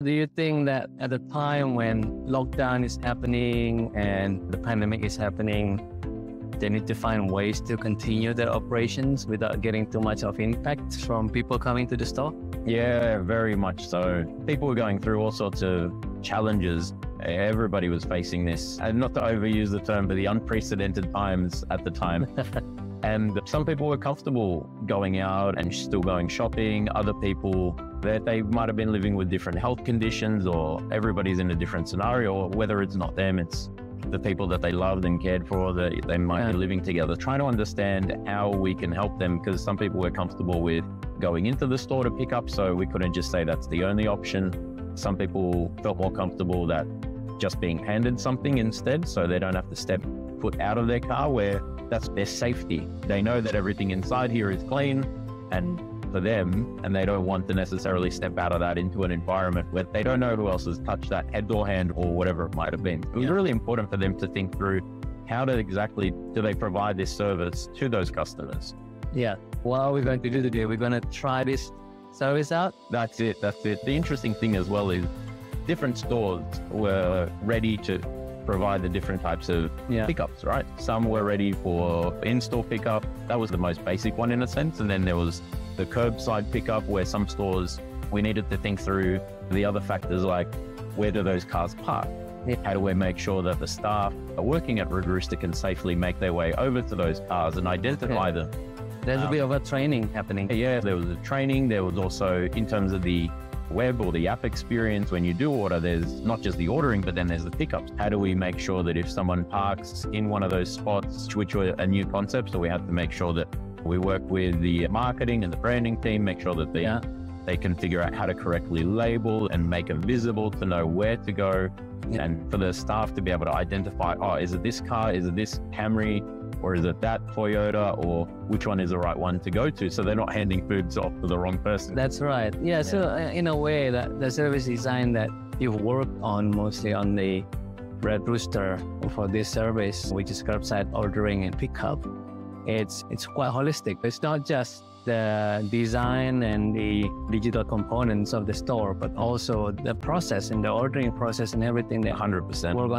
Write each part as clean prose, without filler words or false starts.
Do you think that at the time when lockdown is happening and the pandemic is happening, they need to find ways to continue their operations without getting too much of impact from people coming to the store? Yeah, very much so. People were going through all sorts of challenges. Everybody was facing this, and not to overuse the term, but the unprecedented times at the time. And some people were comfortable going out and still going shopping. Other people, they might have been living with different health conditions, or everybody's in a different scenario, or whether it's not them, it's the people that they loved and cared for, that they might be living together. Trying to understand how we can help them, because some people were comfortable with going into the store to pick up, so we couldn't just say that's the only option. Some people felt more comfortable that just being handed something instead, so they don't have to step foot out of their car, where that's their safety. They know that everything inside here is clean and for them, and they don't want to necessarily step out of that into an environment where they don't know who else has touched that head or hand or whatever it might have been. It was really important for them to think through how exactly do they provide this service to those customers. Yeah. What are we going to do today? We're going to try this service out? That's it. The interesting thing as well is different stores were ready to provide the different types of pickups, right? Some were ready for in-store pickup. That was the most basic one in a sense. And then there was the curbside pickup, where some stores, we needed to think through the other factors, like where do those cars park? How do we make sure that the staff are working at Red Rooster can safely make their way over to those cars and identify them? There's a bit of a training happening. Yeah, there was a training. There was also, in terms of the web or the app experience, when you do order, there's not just the ordering, but then there's the pickups. How do we make sure that if someone parks in one of those spots, which were a new concept, so we had to make sure that we work with the marketing and the branding team, make sure that they can figure out how to correctly label and make it visible to know where to go, and for the staff to be able to identify, oh, is it this car, is it this Camry, or is it that Toyota, or which one is the right one to go to, so they're not handing foods off to the wrong person. That's right. Yeah, so in a way, that the service design that you've worked on mostly on the Red Rooster for this service, which is curbside ordering and pickup, it's quite holistic. It's not just the design and the digital components of the store, but also the process and the ordering process and everything that 100% work on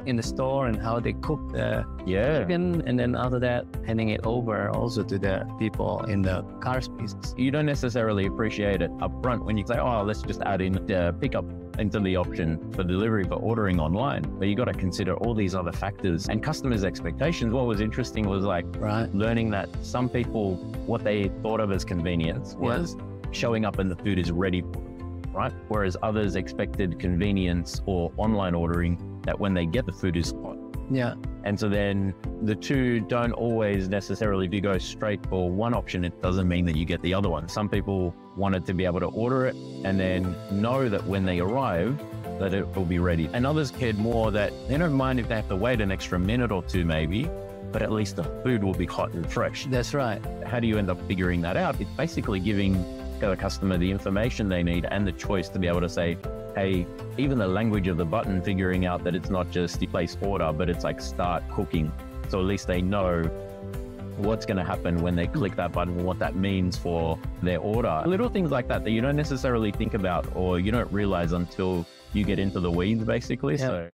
in the store and how they cook the chicken, and then after that handing it over also to the people in the car spaces. You don't necessarily appreciate it up front when you say, oh, let's just add in the pickup into the option for delivery for ordering online, but you got to consider all these other factors and customers' expectations. What was interesting was learning that some people, what they thought of as convenience was showing up and the food is ready for them, right? Whereas others expected convenience or online ordering, that when they get the food is hot. Yeah. And so then the two don't always necessarily, if you go straight for one option, it doesn't mean that you get the other one. Some people wanted to be able to order it and then know that when they arrive, that it will be ready. And others cared more that they don't mind if they have to wait an extra minute or two maybe, but at least the food will be hot and fresh. That's right. How do you end up figuring that out? It's basically giving the customer the information they need and the choice to be able to say, hey, even the language of the button, figuring out that it's not just place order, but it's like start cooking. So at least they know what's going to happen when they click that button and what that means for their order. Little things like that you don't necessarily think about, or you don't realize until you get into the weeds, basically. So